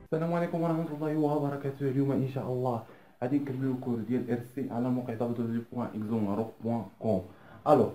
السلام عليكم ورحمة الله وبركاته. اليوم إن شاء الله غادي نكملو الكور ديال ار سي على موقع www.exomaro.com. الوغ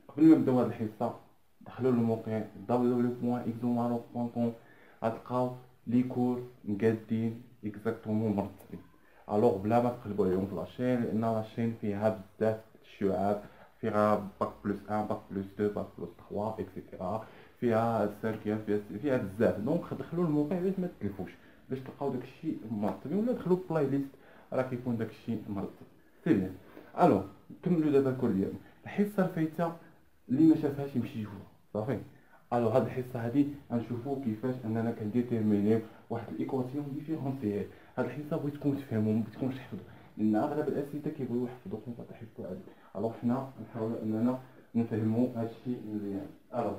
قبل ما نبداو هاد الحصة دخلوا للموقع www.exomaro.com، غتلقاو لي كور مقادين اكزاكتومون مرتبين. الوغ بلا ما تقلبوا عليهم في لاشين، لان لاشين فيها بزاف الشعاب، فيها باك بلس 1 باك بلس 2 باك بلس 3 اكسيتيرا، فيها السانكيام، فيها بزاف. دونك دخلوا الموقع باش ما تلفوش، باش تلقاو داكشي مرتب، ولا دخلوا بلاي ليست راه كيكون داكشي مرتب. سي بيان. الو كملوا دابا الكور ديالنا. الحصه الفايته اللي ما شافهاش يمشي يشوفها صافي. الو هاد الحصه هادي غنشوفوا كيفاش اننا كنديتيرمينيو واحد الايكواسيون ديفيرونسييل. هاد الحصه بغيتكم تفهموا، ما بغيتكمش تحفظوا، لان اغلب الاسئله كيبغيو يحفظوا خطوط تحفظوا عادي. الو حنا نحاولوا اننا نفهموا هادشي مزيان. الو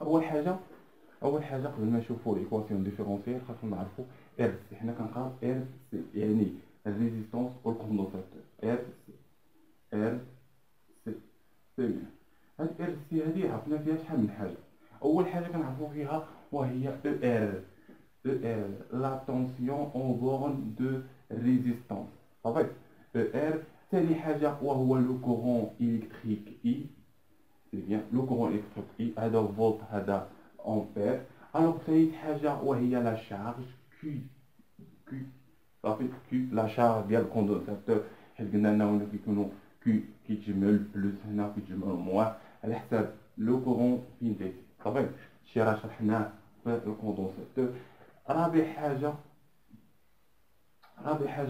اول حاجه قبل ما نشوفوا الايكواسيون ديفيرونسييل خاصنا نعرفوا ار سي. حنا كنقراو ار سي يعني الريزيستانس والكوندونساتور. ار سي ار سي سي. هاد ار سي هادي عرفنا فيها شحال من حاجه. اول حاجه كنعرفوا فيها وهي او ار. او ار لا تونسيون اون بورن دو ريزيستانس صافي. او ار. ثاني حاجه وهو لو كورون الكتريك اي. سي بيان لو كورون الكتريك اي، هذا فولت هذا امبير. الوغ ثالث حاجه وهي لا شارج كي. كي صافي. كي لا شارج ديال الكوندونساتور، حيت قلنا انه كيكونوا كي كيتجمعوا البلوس هنا كيتجمعوا الموان على حساب لو كورون فين داير صافي. شي راه شرحناه في الكوندونساتور. رابع حاجه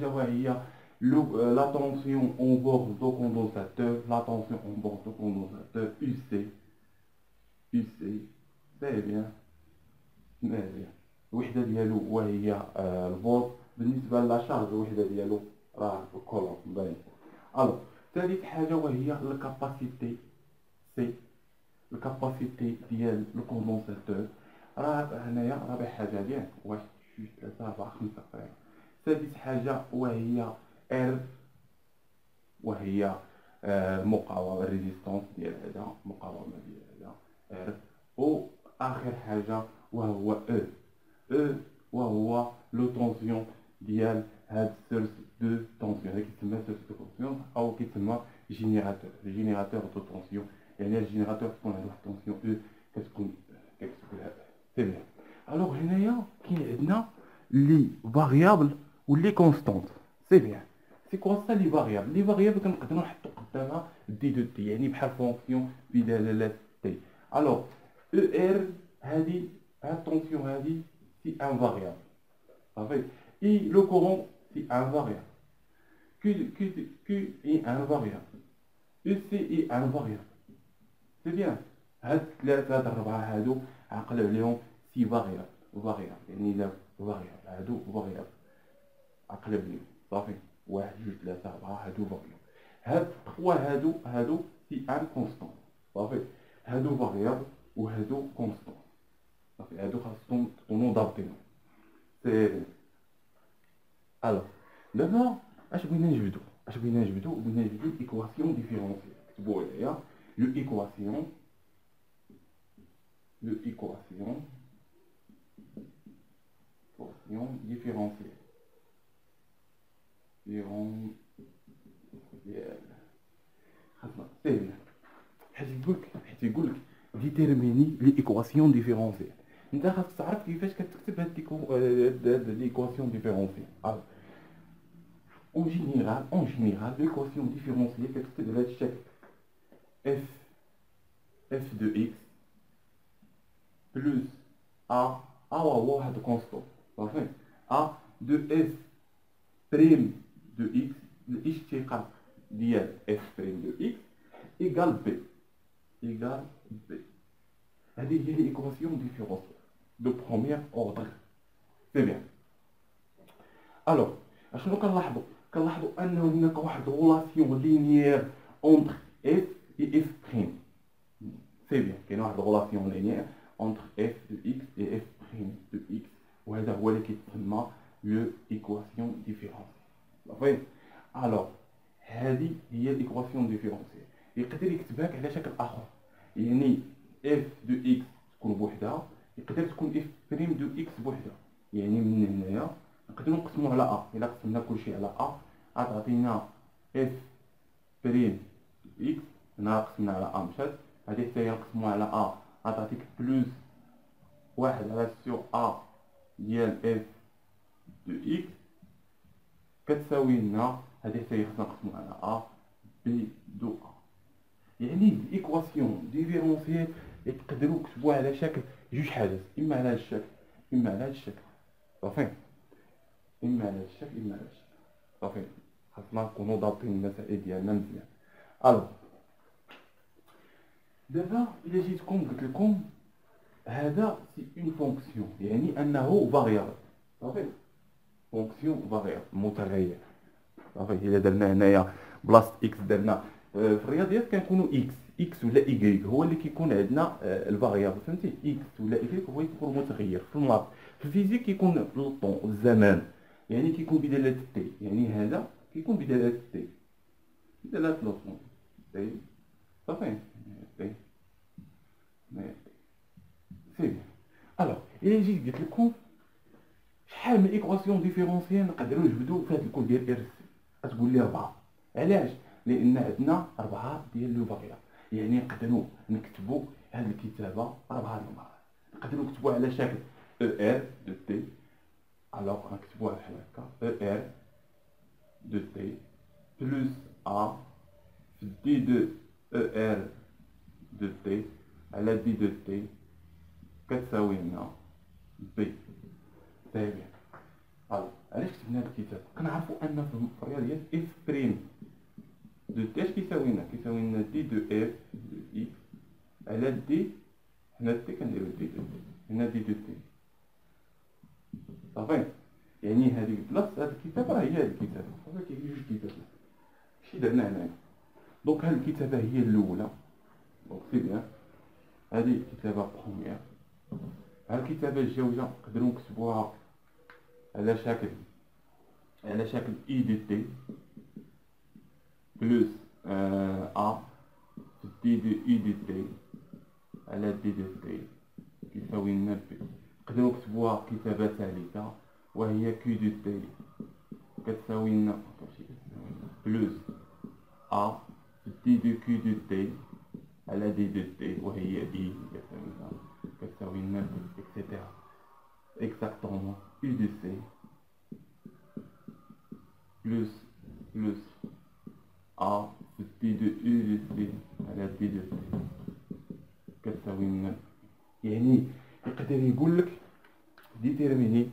وهي la tension en bord du condensateur. La tension en bord du condensateur UC. UC c'est bien. الوحده ديالو وهي الفولت. بالنسبه للشارج الوحده ديالو راه الكولوم باين. الو ثالث حاجه وهي الكاباسيتي سي. الكاباسيتي ديال الكوندونساتور راه هنايا رابع حاجه ديال 1 2 3 4 5. سادس حاجه وهي ار، وهي المقاومه الريزيستانس ديال هذا، المقاومه ديال هذا ار. واخر حاجه وهو او وهو لو طونسيون ديال هاد السورس دو طونسيون. هذا كيتسمى سورس دو طونسيون او كيتسمى جينيراتور دو طونسيون. يعني الجينيراتور تكون عنده واحد الطونسيون او كتكون كتكتبها سي بيان. الوغ هنايا كاين عندنا لي فاريابل ولي كونستانت. سي بيان. سي كوا سا لي فاريابل؟ لي فاريابل كنقدروا نحطوا قدامها دي دو تي، يعني بحال فونكسيون بدلاله تي. الوغ او ار هادي هاد الطونسيون هادي سي ان فاريابل صافي. اي لو كورون سي ان فاريابل. كي اي ان فاريابل. او سي اي ان فاريابل. سي بيان. هاد ثلاثه هاد الربعه هادو عقلوا عليهم سي فاريابل يعني لا فاريابل هادو فاريابل عقلوا عليهم صافي. 1 2 3 4 هادو فاريابل. هاد التخوا هادو سي ان كونستون صافي. هادو فاريابل وهادو كونستون صافي. هادو خاصكم تكونوا ضابطينهم. سي الو دابا اش بغينا نجبدو؟ بغينا نجبدو الايكواسيون ديفيرونسييل. كتبوا عليا لو ايكواسيون ديفيرونسييل. خاصنا سهل حيت يقولك ديتيرميني ليكواسيون ديفيرونسييل. انت خاصك تعرف كيفاش كتكتب هاد ليكواسيون ديفيرونسييل. اون جينيرال ليكواسيون ديفيرونسييل كتكتب بهذا الشكل: اف دو اكس بلس ا هو واحد كونستون صافي. ا دو اف بريم دو اكس، الاشتقاق ديال اف بريم دو اكس ايكال بي. هذه هي ليكواسيون ديفيرونسييل دو بروميير اوردر. سي بيان. الوغ اشنو كنلاحظوا انه هناك واحد غولاسيون لينيير اونتر اف اي اف بريم. سي بيان. كاين واحد غولاسيون لينيير اونتر اف دو اكس اي اف بريم دو اكس، وهذا هو اللي كيتسمى لو ايكواسيون ديفيرونسييل صافي. الوغ هذه هي ليكواسيون ديفيرونسييل. يقدر يكتبها على شكل اخر، يعني اف دو اكس تكون بوحدها، يقدر تكون اف بريم دو اكس بوحدها يعني من هنايا نقدروا نقسموا على ا. الا قسمنا كلشي على ا غتعطينا اف بريم اكس. هنا قسمنا على ا مشات، هذه حتى هي نقسموها على ا غتعطيك بلوس واحد على سيغ ا ديال اف دو اكس كتساوي لنا هذه حتى هي خصنا نقسموها على ا بي دو ا. يعني الايكواسيون ديفيرونسييل يقدروا يكتبوها على شكل جوج حاجات، اما على هذا الشكل اما على هذا الشكل. صافي، اما على هذا الشكل اما على هذا الشكل. صافي، خاصنا نكونوا ضابطين المسائل ديالنا مزيان. الو دابا الا جيتكم قلت لكم هذا سي اون فونكسيون، يعني انه فاريابل. صافي، فونكسيون فاريابل متغير. صافي، الا درنا هنايا بلاصه اكس درنا في الرياضيات كنكونوا اكس ولا ايكغيك هو اللي كيكون عندنا الفاريابل. فهمتي؟ اكس ولا ايكغيك هو يكون متغير. في الماط في الفيزيك كيكون الطون الزمان، يعني كيكون بدلاله تي، يعني هذا كيكون بدلاله تي، بدلاله لوطون تي. صافي تي سي. الوغ الا جيت قلت لكم شحال من ايكواسيون ديفيرونسيال نقدروا نجبدوا في هذا الكود ديال ار سي، غتقول لي 4. علاش؟ لان عندنا 4 ديال لو فاريابل، يعني نقدروا نكتبوا هذه الكتابه 4 المرات. نقدروا نكتبوها على شكل او ار دو تي. الوغ نكتبوها بحال هكا او ار دو تي بلوس ا في دي دو او ار دو تي على دي دو تي كتساوي لنا بي. طيب علاش كتبنا هاد الكتاب؟ كنعرفوا ان في الرياضيات اف بريم دو تي اش كيساوي لنا؟ كيساوي لنا دي دو اف دو اكس على دي، هنا تي كنديرو دي دو تي، هنا دي دو تي. صافي، يعني هذه بلاصه هاد الكتابه هي هاد الكتابه. صافي، كاين جوج كتابات شي درنا هنايا. دونك هاد الكتابه هي الاولى، دونك سي بيان. هذه الكتابه بروميير. هاد الكتابه الجوجه نقدروا نكتبوها على شكل اي دي تي بلوس ا في دي دو اي دي تي على دي دو تي يساوي لنا بي. نقدروا نكتبوها كتابه ثالثه وهي كيو دو تي كتساوي لنا بلوس ا في دي دو كيو دو تي على دي دو تي وهي اي كتساوي لنا بي اكسيتيرا. اكزاكتومون u de c plus a في d de u de c على d de c كتساوي لنا. يعني يقدر يقول لك ديتيرميني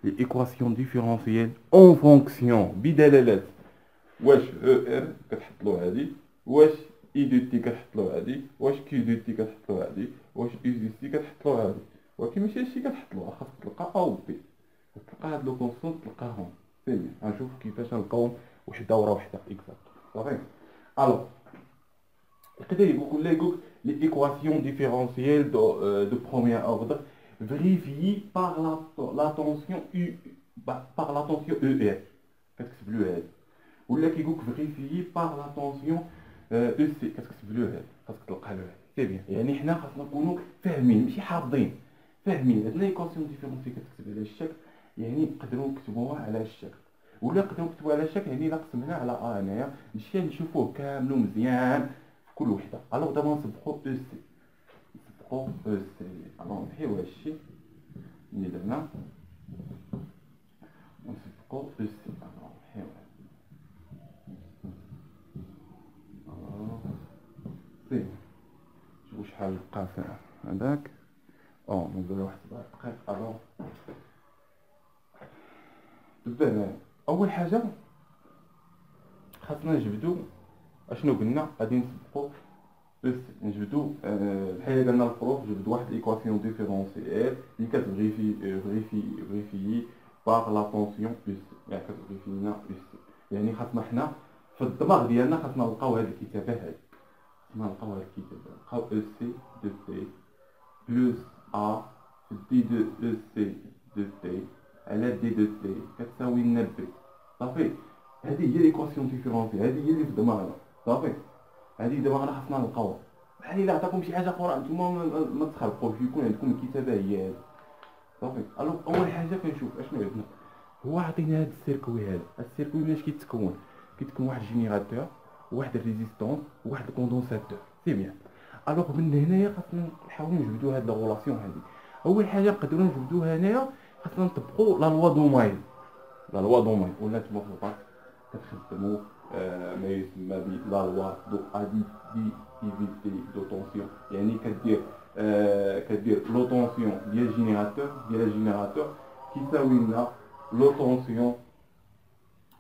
ليكواسيون ديفيرونسييل اون فونكسيون بدلالات واش او ار كتحط له هادي، واش اي دو تي كتحط له هادي، واش كيو دو تي كتحط له هادي، واش او دو سي كتحط له هادي. ولكن ماشي هادشي كتحط له، خاصك تلقى ا و بي، تلقى هاد لو كونستونط تلقاهم. فهمتي؟ غنشوف كيفاش نلقاوهم وحده ورا وحده اكزاكت. صافي. الوغ يقدر يقول لك l'équation différentielle de premier ordre vérifiée par la tension U par la tension ER. كتكتب له هاد. ولا كيقول لك vérifiée par la tension EC. كتكتب له هاد. خاصك تلقى له هاد. سي بيان. يعني حنا خاصنا نكونوا فاهمين ماشي حافظين. فاهمين هاد ليكواسيون ديفيرونسيال كتكتب على الشكل، يعني نقدروا نكتبوها على الشكل. ولا نقدروا نكتبوها على الشكل يعني الا قسمنا على ا هنايا نمشي نشوفوه كامل مزيان في كل وحده. الوغ دابا نصبقوا او سي، نصبقوا او سي. الوغ نحيو هادشي اللي درنا ونصبقوا او سي. الوغ نحيو سي. شوفوا شحال بقى هذاك. مازال واحد 7 دقائق. الوغ بالفعل اول حاجه خاصنا نجبدو اشنو قلنا غادي نسبقو نجبدو بحال قالنا البروف جبد واحد ليكواسيون ديفيرونسييل اللي كتفيريفي باغ لا طونسيون اس، يعني كتفيريفي لنا اس. يعني خاصنا حنا في الدماغ ديالنا خاصنا نلقاو هاد الكتابه هادي، خاصنا نلقاو هاد الكتابه، نلقاو او سي دو تي بلوس ا في دي دو او سي دو تي على دي دو تي كتساوي لنا بي. صافي، هذه هي ليكواسيون ديفيرونسيال، هذه هي اللي في دماغنا. صافي، هذه دابا خاصنا نلقاوها. بحال الا عطاكم شي حاجه اخرى نتوما ما تخربقوش، يكون عندكم الكتابه هي هذه. صافي. الوغ اول حاجه كنشوف اشنو عندنا. هو عطينا هذا السيركوي، هذا السيركوي مناش كيتكون واحد الجينيراتور وواحد الريزيستونس وواحد الكوندونساتور. سي بيان. الوغ من هنايا خاصنا نحاولوا نجبدوا هاد لا غولاسيون هادي. اول حاجه نقدروا نجبدوها هنايا خاصنا نطبقوا لا لوا دوماين. لا لوا دوماين ولا نتوما في الباك كتخدموا ما يسمى ب لا لوا دو اديتيفيتي دو طونسيون. يعني كدير لو طونسيون ديال الجينيراتور كيساوي لنا لو طونسيون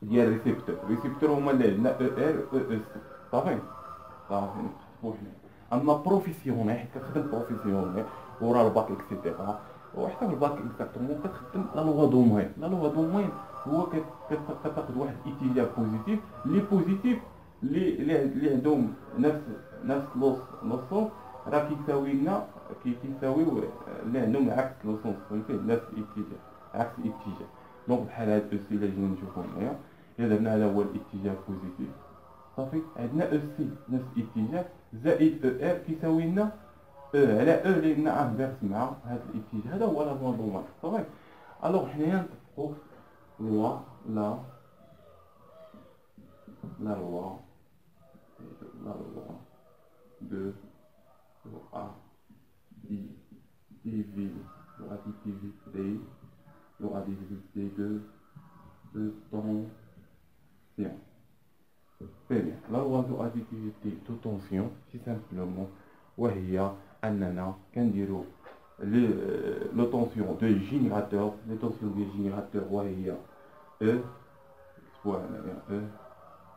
ديال الريسيبتور هما اللي عندنا او ار او اس. صافي نكتبو حنا. اما بروفيسيونيل حيت كتخدم بروفيسيونيل ورا الباك اكسيتيرا، وحتى في الباك اكزاكتومون كتخدم لا لوا دوماين. لا لوا دوماين هو كتاخد واحد الاتجاه بوزيتيف، لي بوزيتيف اللي عندهم نفس لوسونس راه كيساويو اللي عندهم عكس لوسونس، فهمتي؟ نفس الاتجاه عكس الاتجاه. دونك بحال هاد او سي اللي جينا نشوفو هنايا، الا درنا هذا هو الاتجاه بوزيتيف صافي، عندنا او سي نفس الاتجاه زائد او ار كيساوي لنا او على او لان انفيرس مع هذا الاتجاه. هذا هو لا لوا دوماين. صافي. الوغ حنايا نطبقو لوا لا loi de l'additivité de tension. Très bien. La loi de l'additivité de tension, c'est simplement وهي أننا كنديرو le tension de générateur, le tension de générateur وهي E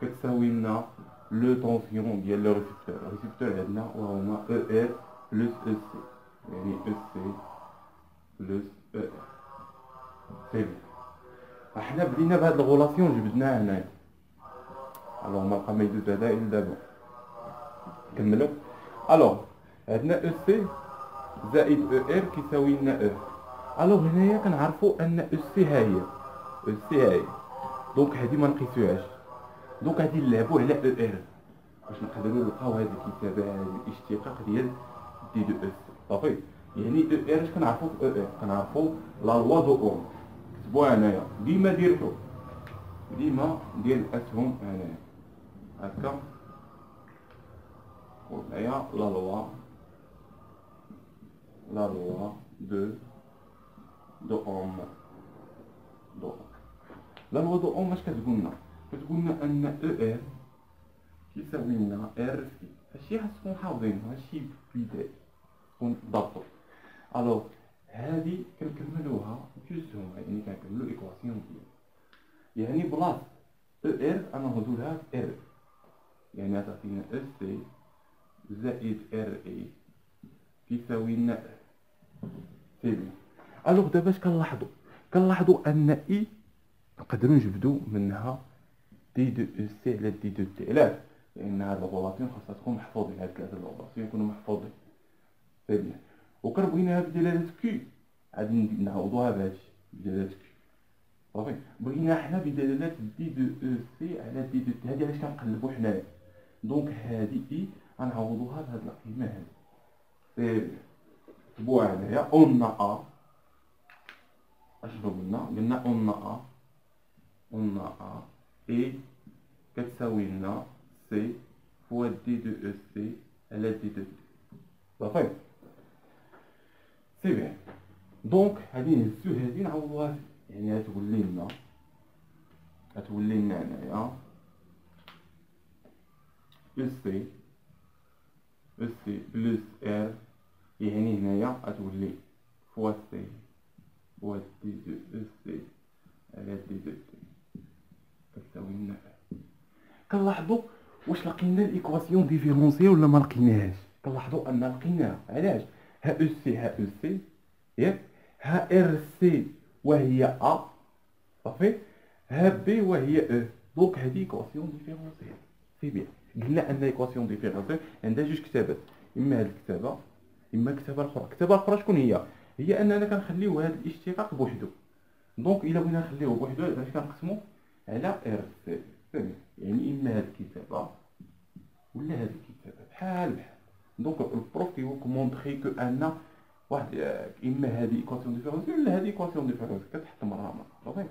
كتساوي لنا لو طونسيون ديال لو ريسيبتور عندنا وهما او ار بلس او سي، يعني او سي بلس او ار. سي بيان. حنا بدينا بهاد الغولاسيون جبدناها هنايا. الوغ ما بقى ما يدوز هذا الا دابا نكملو. الوغ عندنا او سي زائد او ار كيساوي لنا او. الوغ هنايا كنعرفو ان او سي ها هي دونك هادي ما نقيسوهاش. دونك غادي نلعبو على او ار باش نقدروا نلقاو هاد الكتابه، هاد الاشتقاق ديال دي دو اس. صافي. يعني او ار اش كنعرفو في او ار؟ كنعرفو لا لوا دو اوم. كتبوها هنايا ديما ديرتو ديما ديال الاسهم هنايا هكا، وهنايا لا لوا دو اوم. لا لوا دو اوم اش كتقولنا؟ كتقولنا ان او ار كيساوي لنا ار في. هادشي خاصكم حافظينه، هادشي بداية تكون ضابطو. الوغ هادي كنكملوها بجوجهم، يعني كنكملو ايكواسيون ديال يعني بلاص او ار انا نهضو لها ار، يعني تعطينا او سي زائد ار اي كيساوي لنا سي بي. الوغ دابا اش كنلاحظوا ان اي نقدروا نجبدو منها دي دو او سي على دي دو تي. علاش؟ لان هاد الغولاسيون خاصها تكون محفوظين، هاد ثلاثه الغولاسيون يكونوا محفوظين. سي بيان. وكنبغيناها بدلاله كي غادي نعوضوها بهادشي بدلاله كي. صافي. بغينا حنا بدلاله دي دو او سي على دي دو تي. هادي علاش كنقلبو حنايا. دونك هادي اي غنعوضوها بهاد القيمه هادي. سي بيان. كتبوها هنايا اون ا. اشنو قلنا اون ا اي كتساوي لنا سي فوا دي دو او سي على دي دو تي. صافي. سي بيان. دونك غادي نهزو هادي نعوضوها، يعني غتولي لنا هنايا او سي بلس ار، يعني هنايا غتولي فوا سي فوا دي دو او سي على دي دو تي كتساوي لنا. كنلاحظوا واش لقينا الايكواسيون ديفيرونسيال ولا ما لقيناهاش. كنلاحظوا ان لقيناها. علاش؟ ها او سي ياك، ها ار سي وهي ا صافي، ها بي وهي او. دونك هذه ايكواسيون ديفيرونسيال. سي بيان. قلنا ان ايكواسيون ديفيرونسيال عندها جوج كتابات، اما هاد الكتابه اما الكتابه الاخرى. الكتابه الاخرى شكون هي؟ هي اننا كنخليو هذا الاشتقاق بوحدو. دونك الا بغينا نخليوه بوحدو علاش كنقسمو على ار سي. يعني اما هاد الكتابه ولا هاد الكتابه بحال. دونك البروف كيقولك مونطري كو ان واحد اما هذه ايكواسيون ديفيرونسيال ولا هذه ايكواسيون ديفيرونسيال كتحط مرة صافي.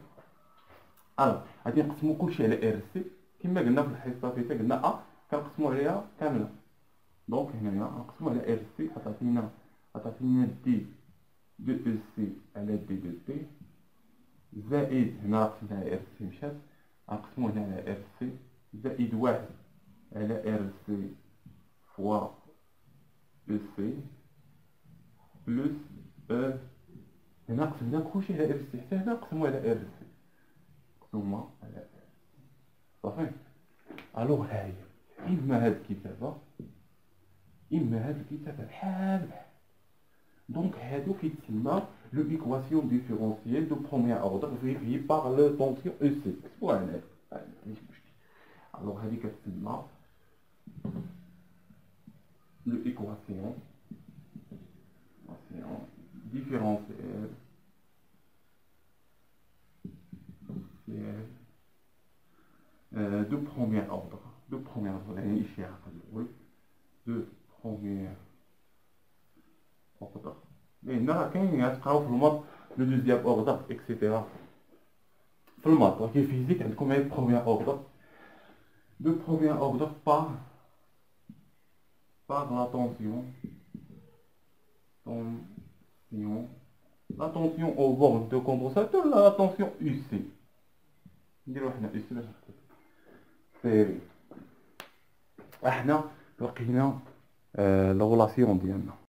الوغ غادي نقسمو كلشي على ار سي كما قلنا في الحصه فيتا قلنا كنقسمو عليها كامله. دونك هنايا نقسمو على ار سي عطاتينا دي دو او سي على دي دو تي زائد هنا قسمنا على ار سي مشات غنقسمو هنا على ار سي زائد واحد على ار سي فوا او سي بلس هنا قسمنا كلشي على ار سي حتى هنا نقسمو على ار سي ثم على صافي. الوغ ها هي اما هاد الكتابه بحال دونك هادو كيتسمى لو ايكواسيون ديفيرونسيال دو بروميير اوردر فيريفي باغ لو طونسيون او سي كتبوها هنايا ماشي مشكل. الوغ هادي كتسمى لو ايكواسيون ديفيرونسيال دو بروميير اوردر يعني إشارة الأول دو بروميير اوردر لأن راه كاين تقراو في الماط لو دوزيام اوردر اكسيتيرا في الماط راه كاين فيزيك عندكم غير بروميير اوردر دو بروميير اوردر باغ لا طونسيون au bord de condensateur la tension UC نديرو حنا UC باش سيري احنا لقينا لا ريلاسيون ديالنا